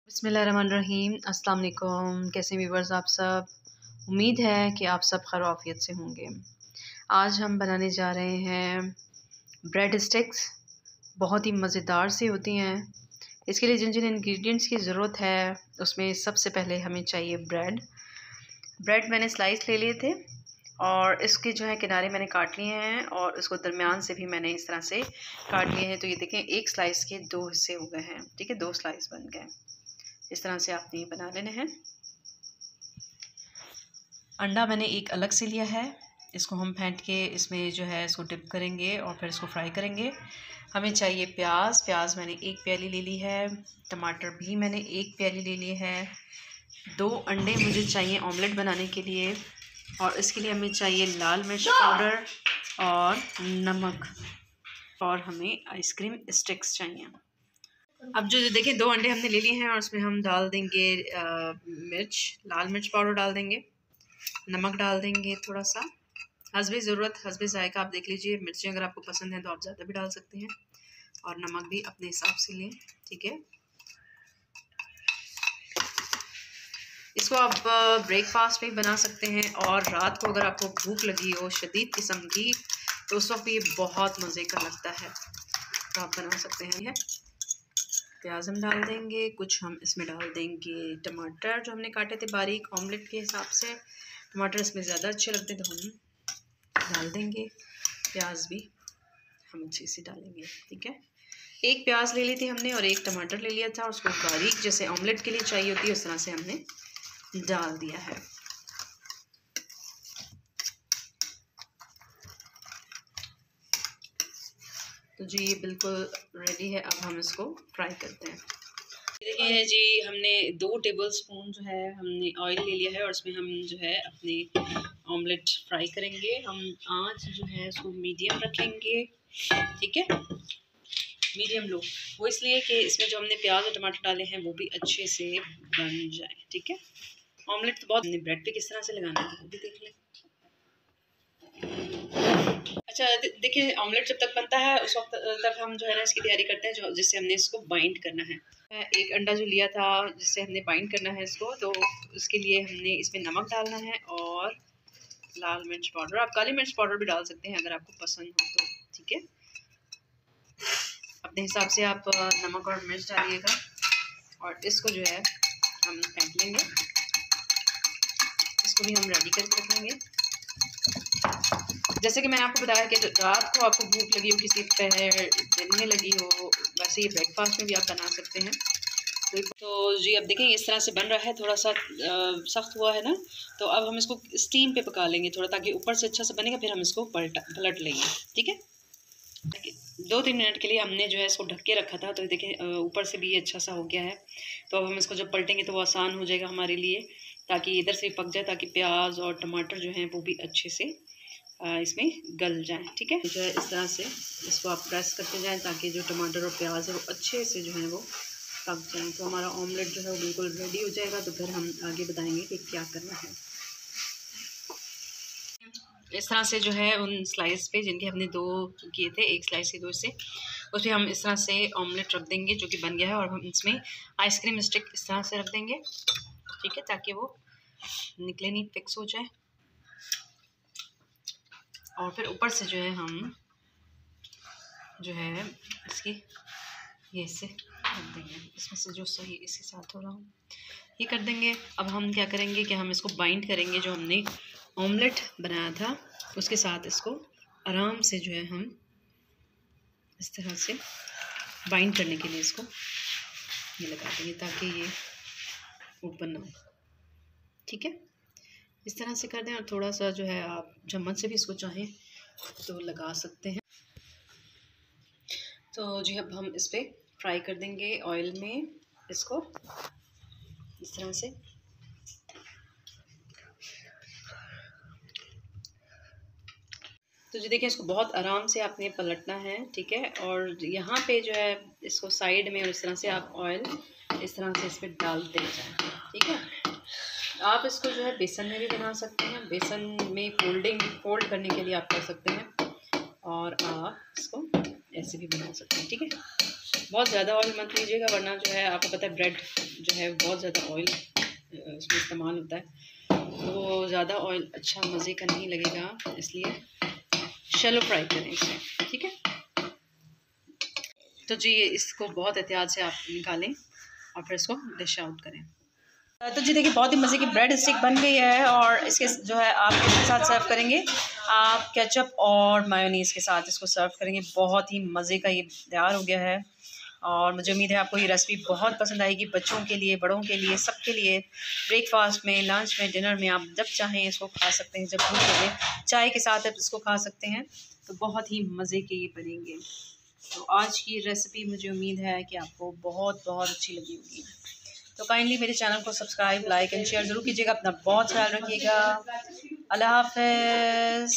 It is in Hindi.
बिस्मिल्लाहिर्रहमानिर्रहीम। अस्सलाम वालेकुम। कैसे व्यूवर्स आप सब? उम्मीद है कि आप सब खैर आफियत से होंगे। आज हम बनाने जा रहे हैं ब्रेड स्टिक्स। बहुत ही मज़ेदार सी होती हैं। इसके लिए जिन जिन इंग्रेडिएंट्स की ज़रूरत है उसमें सबसे पहले हमें चाहिए ब्रेड मैंने स्लाइस ले लिए थे और इसके जो है किनारे मैंने काट लिए हैं और इसको दरमियान से भी मैंने इस तरह से काट लिए हैं। तो ये देखें, एक स्लाइस के 2 हिस्से हो गए हैं। ठीक है, 2 स्लाइस बन गए। इस तरह से आपने ये बना लेने हैं। अंडा मैंने एक अलग से लिया है। इसको हम फेंट के इसमें जो है इसको डिप करेंगे और फिर इसको फ्राई करेंगे। हमें चाहिए प्याज मैंने 1 प्याली ले ली है। टमाटर भी मैंने 1 प्याली ले ली है। 2 अंडे मुझे चाहिए ऑमलेट बनाने के लिए और इसके लिए हमें चाहिए लाल मिर्च पाउडर और नमक और हमें आइसक्रीम स्टिक्स चाहिए। अब जो देखें 2 अंडे हमने ले लिए हैं और उसमें हम डाल देंगे लाल मिर्च पाउडर डाल देंगे, नमक डाल देंगे थोड़ा सा, हस्बे ज़रूरत हस्बे जायका आप देख लीजिए। मिर्ची अगर आपको पसंद है तो आप ज़्यादा भी डाल सकते हैं और नमक भी अपने हिसाब से लें। ठीक है, इसको आप ब्रेकफास्ट में बना सकते हैं और रात को अगर आपको भूख लगी हो शदीद किस्म की तो उस वक्त भी ये बहुत मज़े का लगता है, तो आप बना सकते हैं। प्याज हम डाल देंगे, कुछ हम इसमें डाल देंगे टमाटर जो हमने काटे थे बारीक ऑमलेट के हिसाब से। टमाटर इसमें ज़्यादा अच्छे लगते हैं तो हम डाल देंगे। प्याज भी हम अच्छे से डालेंगे। ठीक है, 1 प्याज ले ली थी हमने और 1 टमाटर ले लिया था और उसको बारीक जैसे ऑमलेट के लिए चाहिए होती है उस तरह से हमने डाल दिया है। तो जी ये बिल्कुल रेडी है। अब हम इसको फ्राई करते हैं। देखिए जी, हमने 2 टेबलस्पून जो है हमने ऑयल ले लिया है और इसमें हम जो है अपनी ऑमलेट फ्राई करेंगे। हम आंच जो है इसको मीडियम रखेंगे। ठीक है, मीडियम लो, वो इसलिए कि इसमें जो हमने प्याज और टमाटर डाले हैं वो भी अच्छे से बन जाए। ठीक है, ऑमलेट तो बहुत ब्रेड पे किस तरह से लगाना है वो भी देख लें। अच्छा देखिए, ऑमलेट जब तक बनता है उस वक्त तक हम जो है ना इसकी तैयारी करते हैं जिससे हमने इसको बाइंड करना है। 1 अंडा जो लिया था जिससे हमने बाइंड करना है इसको, तो उसके लिए हमने इसमें नमक डालना है और लाल मिर्च पाउडर। आप काली मिर्च पाउडर भी डाल सकते हैं अगर आपको पसंद हो तो। ठीक है, अपने हिसाब से आप नमक और मिर्च डालिएगा और इसको जो है हम फेंट लेंगे। इसको भी हम रेडी करके रखेंगे। जैसे कि मैंने आपको बताया कि रात को आपको भूख लगी हो, किसी दिन में लगी हो, वैसे ये ब्रेकफास्ट में भी आप बना सकते हैं। तो जी अब देखें इस तरह से बन रहा है। थोड़ा सा सख्त हुआ है ना, तो अब हम इसको स्टीम पे पका लेंगे थोड़ा, ताकि ऊपर से अच्छा से बनेगा। फिर हम इसको पलट लेंगे। ठीक है, 2-3 मिनट के लिए हमने जो है इसको ढक के रखा था, तो देखें ऊपर से भी ये अच्छा सा हो गया है। तो अब हम इसको जब पलटेंगे तो वो आसान हो जाएगा हमारे लिए, ताकि इधर से पक जाए, ताकि प्याज और टमाटर जो हैं वो भी अच्छे से इसमें गल जाएं। ठीक है, जो है इस तरह से इसको आप प्रेस करते जाएं ताकि जो टमाटर और प्याज है वो अच्छे से जो है वो पक जाएं। तो हमारा ऑमलेट जो है वो बिल्कुल रेडी हो जाएगा। तो फिर हम आगे बताएंगे कि क्या करना है। इस तरह से जो है उन स्लाइस पे जिनके हमने 2 किए थे, 1 स्लाइस के 2 से, उस पर हम इस तरह से ऑमलेट रख देंगे जो कि बन गया है। और हम इसमें आइसक्रीम स्टिक इस तरह से रख देंगे। ठीक है, ताकि वो निकले नहीं, फिक्स हो जाए। और फिर ऊपर से जो है हम जो है इसकी ये इससे रख देंगे, इसमें से जो सही इसके साथ हो रहा हूँ ये कर देंगे। अब हम क्या करेंगे कि हम इसको बाइंड करेंगे, जो हमने ऑमलेट बनाया था उसके साथ इसको आराम से जो है हम इस तरह से बाइंड करने के लिए इसको ये लगा देंगे ताकि ये ओपन ना हो। ठीक है, इस तरह से कर दें और थोड़ा सा जो है आप चम्मच से भी इसको चाहें तो लगा सकते हैं। तो जी अब हम इस पर फ्राई कर देंगे ऑयल में इसको इस तरह से। तो जी देखिए, इसको बहुत आराम से आपने पलटना है। ठीक है, और यहाँ पे जो है इसको साइड में और इस तरह से आप ऑयल इस तरह से इस पर डालते जाएं। ठीक है, आप इसको जो है बेसन में भी बना सकते हैं। बेसन में फोल्ड करने के लिए आप कर सकते हैं और आप इसको ऐसे भी बना सकते हैं। ठीक है, बहुत ज़्यादा ऑयल मत लीजिएगा, वरना जो है आपको पता है ब्रेड जो है बहुत ज़्यादा ऑयल उसमें इस्तेमाल होता है, तो ज़्यादा ऑयल अच्छा मज़े का नहीं लगेगा, इसलिए शैलो फ्राई करें इसे, ठीक है। तो जी इसको बहुत एहतियात से आप निकालें और फिर इसको डिश आउट करें। तो जी देखिए बहुत ही मज़े की ब्रेड स्टिक बन गई है, और इसके जो है आप इसके साथ सर्व करेंगे, आप केचप और मायोनीज़ के साथ इसको सर्व करेंगे। बहुत ही मज़े का ये तैयार हो गया है, और मुझे उम्मीद है आपको ये रेसिपी बहुत पसंद आएगी। बच्चों के लिए, बड़ों के लिए, सबके लिए ब्रेकफास्ट में, लंच में, डिनर में आप जब चाहें इसको खा सकते हैं। जब भूख लगे चाय के साथ आप इसको खा सकते हैं, तो बहुत ही मज़े के ये बनेंगे। तो आज की रेसिपी मुझे उम्मीद है कि आपको बहुत बहुत अच्छी लगी होगी। तो काइंडली मेरे चैनल को सब्सक्राइब, लाइक एंड शेयर ज़रूर कीजिएगा। अपना बहुत ख्याल रखिएगा। अल्लाह हाफ़िज़।